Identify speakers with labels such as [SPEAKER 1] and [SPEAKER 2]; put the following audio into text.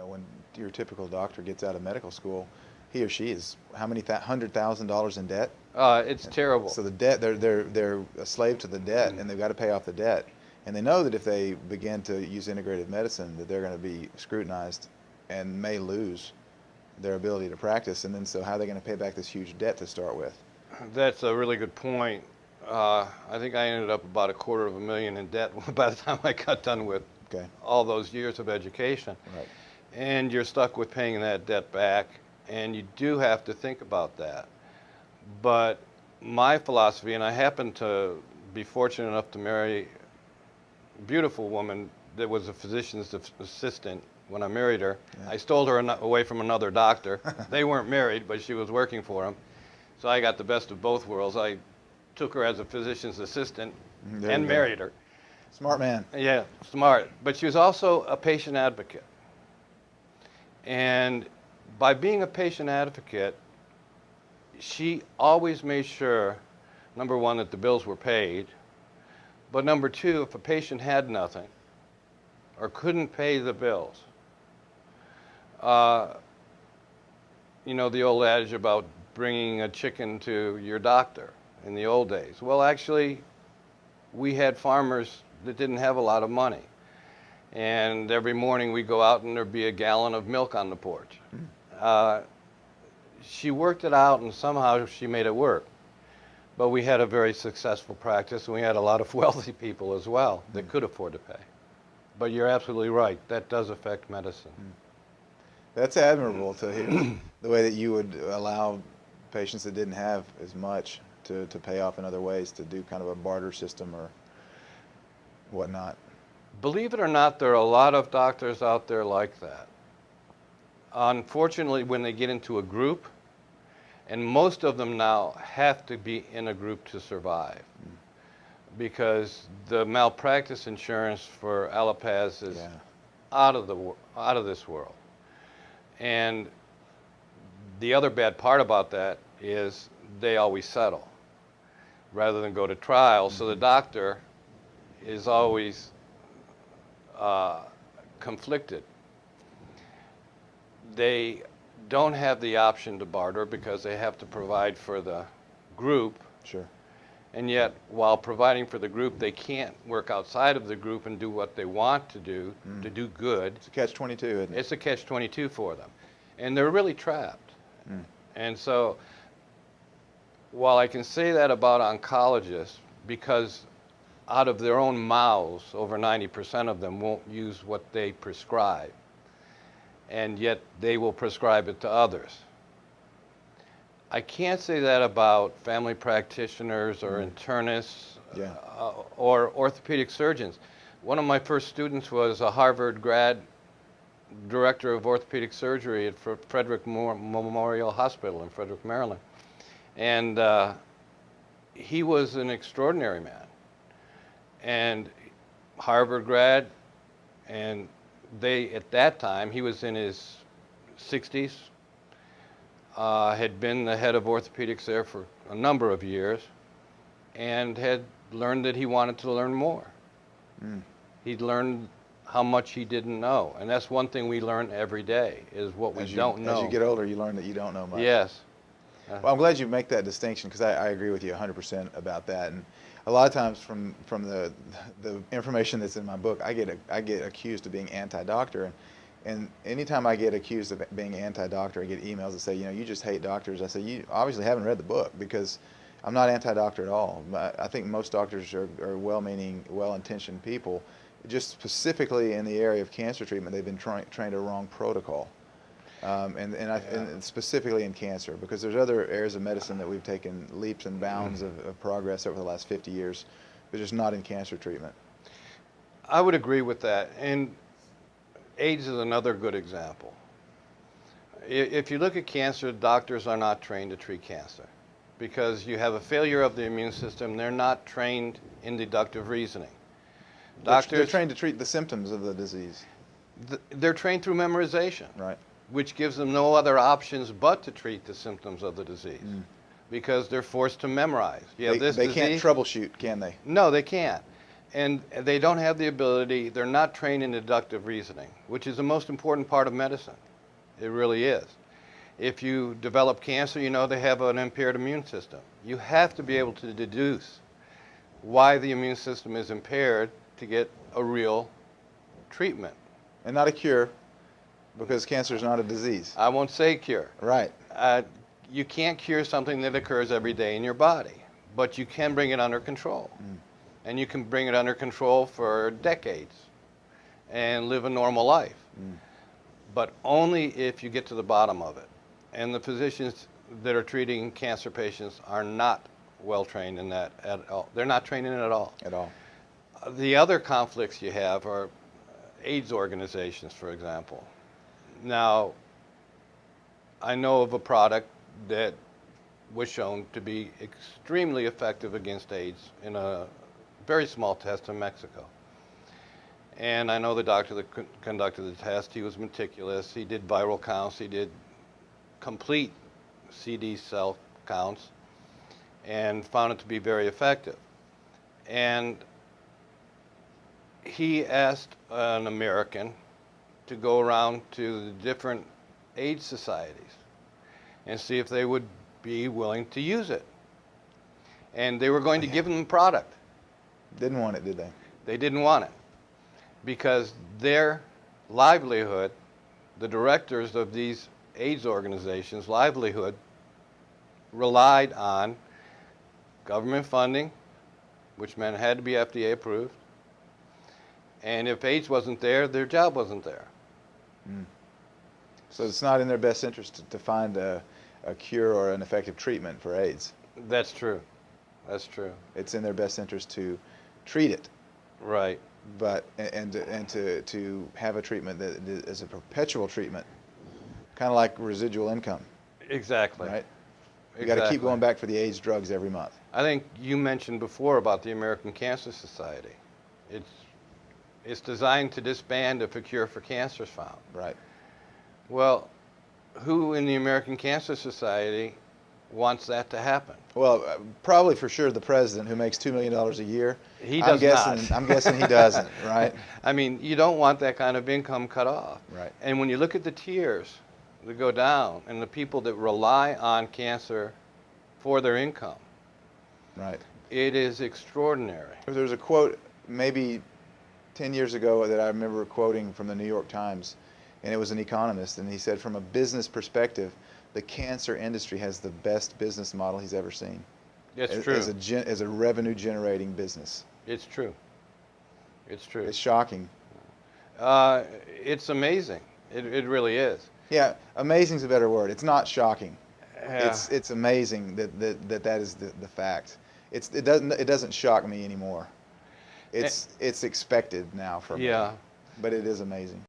[SPEAKER 1] when your typical doctor gets out of medical school, he or she is how many $100,000 in debt?
[SPEAKER 2] It's terrible.
[SPEAKER 1] So the debt, they're a slave to the debt, and they've got to pay off the debt. And they know that if they begin to use integrative medicine, that they're going to be scrutinized and may lose their ability to practice. And then so how are they going to pay back this huge debt to start with?
[SPEAKER 2] That's a really good point. I think I ended up about $250,000 in debt by the time I got done with all those years of education.
[SPEAKER 1] Right.
[SPEAKER 2] And you're stuck with paying that debt back, and you do have to think about that. But my philosophy, and I happen to be fortunate enough to marry a beautiful woman that was a physician's assistant when I married her. Yeah. I stole her away from another doctor. They weren't married, but she was working for him. So I got the best of both worlds. I took her as a physician's assistant and married her.
[SPEAKER 1] Smart man.
[SPEAKER 2] Yeah, smart. But she was also a patient advocate. And by being a patient advocate, she always made sure, number one, that the bills were paid, but number two, if a patient had nothing or couldn't pay the bills, the old adage about bringing a chicken to your doctor in the old days. Well, actually, we had farmers that didn't have a lot of money. And every morning we go out and there'd be a gallon of milk on the porch. She worked it out and somehow she made it work. But we had a very successful practice and we had a lot of wealthy people as well that could afford to pay. But you're absolutely right, that does affect medicine.
[SPEAKER 1] That's admirable to hear, the way that you would allow patients that didn't have as much to pay off in other ways, to do kind of a barter system or whatnot.
[SPEAKER 2] Believe it or not, there are a lot of doctors out there like that. Unfortunately, when they get into a group, and most of them now have to be in a group to survive, because the malpractice insurance for allopaths is out of this world. And the other bad part about that is they always settle rather than go to trial. So the doctor is always conflicted. They don't have the option to barter because they have to provide for the group.
[SPEAKER 1] Sure.
[SPEAKER 2] And yet, while providing for the group, they can't work outside of the group and do what they want to do good.
[SPEAKER 1] It's a catch-22, isn't it?
[SPEAKER 2] It's a catch-22 for them. And they're really trapped. And so, while I can say that about oncologists, because out of their own mouths, over 90% of them won't use what they prescribe, and yet they will prescribe it to others. I can't say that about family practitioners or internists or orthopedic surgeons. One of my first students was a Harvard grad director of orthopedic surgery at Frederick Memorial Hospital in Frederick, Maryland. And he was an extraordinary man. And Harvard grad, and at that time, he was in his 60s, had been the head of orthopedics there for a number of years, and had learned that he wanted to learn more. He'd learned how much he didn't know, and that's one thing we learn every day, is what we don't know.
[SPEAKER 1] As you get older, you learn that you don't know much.
[SPEAKER 2] Yes.
[SPEAKER 1] Well, I'm glad you make that distinction, because I agree with you 100% about that. And a lot of times from the information that's in my book, I get accused of being anti-doctor, and anytime I get accused of being anti-doctor, I get emails that say, you just hate doctors. I say, you obviously haven't read the book, because I'm not anti-doctor at all. I think most doctors are well-meaning, well-intentioned people. Just specifically in the area of cancer treatment, they've been trained a wrong protocol. And specifically in cancer, because there's other areas of medicine that we've taken leaps and bounds of progress over the last 50 years, but just not in cancer treatment.
[SPEAKER 2] I would agree with that. And AIDS is another good example. If you look at cancer, doctors are not trained to treat cancer because you have a failure of the immune system. They're not trained in deductive reasoning.
[SPEAKER 1] They're trained to treat the symptoms of the disease.
[SPEAKER 2] They're trained through memorization.
[SPEAKER 1] Right.
[SPEAKER 2] Which gives them no other options but to treat the symptoms of the disease, because they're forced to memorize.
[SPEAKER 1] They can't troubleshoot, can they?
[SPEAKER 2] No, they can't. And they don't have the ability, they're not trained in deductive reasoning, which is the most important part of medicine. It really is. If you develop cancer, you know they have an impaired immune system. You have to be able to deduce why the immune system is impaired to get a real treatment.
[SPEAKER 1] And not a cure, because cancer is not a disease.
[SPEAKER 2] I won't say cure.
[SPEAKER 1] Right.
[SPEAKER 2] You can't cure something that occurs every day in your body, but you can bring it under control. And you can bring it under control for decades and live a normal life. But only if you get to the bottom of it. And the physicians that are treating cancer patients are not well trained in that at all. They're not trained in it at all.
[SPEAKER 1] At all.
[SPEAKER 2] The other conflicts you have are AIDS organizations, for example. Now, I know of a product that was shown to be extremely effective against AIDS in a very small test in Mexico. And I know the doctor that conducted the test, he was meticulous. He did viral counts, he did complete CD cell counts, and found it to be very effective. And he asked an American to go around to the different AIDS societies and see if they would be willing to use it. And they were going to give him the product.
[SPEAKER 1] Didn't want it, did they?
[SPEAKER 2] They didn't want it because their livelihood, the directors of these AIDS organizations' livelihood, relied on government funding, which meant it had to be FDA approved. And if AIDS wasn't there, their job wasn't there.
[SPEAKER 1] So it's not in their best interest to find a cure or an effective treatment for AIDS.
[SPEAKER 2] That's true. That's true.
[SPEAKER 1] It's in their best interest to treat it,
[SPEAKER 2] Right.
[SPEAKER 1] but and to have a treatment that is a perpetual treatment, kind of like residual income,
[SPEAKER 2] Exactly.
[SPEAKER 1] right? You got to keep going back for the AIDS drugs every month.
[SPEAKER 2] I think you mentioned before about the American Cancer Society. It's designed to disband if a cure for cancer is found.
[SPEAKER 1] Right.
[SPEAKER 2] Well, who in the American Cancer Society wants that to happen?
[SPEAKER 1] Well, probably for sure the president, who makes $2 million a year.
[SPEAKER 2] He does not.
[SPEAKER 1] I'm guessing he doesn't, right?
[SPEAKER 2] I mean, you don't want that kind of income cut off.
[SPEAKER 1] Right.
[SPEAKER 2] And when you look at the tiers that go down and the people that rely on cancer for their income,
[SPEAKER 1] Right.
[SPEAKER 2] it is extraordinary.
[SPEAKER 1] There's a quote maybe 10 years ago that I remember quoting from the New York Times, and it was an economist, and he said, from a business perspective, the cancer industry has the best business model he's ever seen.
[SPEAKER 2] It's true.
[SPEAKER 1] As a revenue-generating business.
[SPEAKER 2] It's true. It's true.
[SPEAKER 1] It's shocking.
[SPEAKER 2] It's amazing. It really is.
[SPEAKER 1] Yeah, amazing's a better word. It's not shocking.
[SPEAKER 2] Yeah.
[SPEAKER 1] It's amazing that is the fact. It doesn't shock me anymore. It's expected now from me.
[SPEAKER 2] Yeah.
[SPEAKER 1] But it is amazing.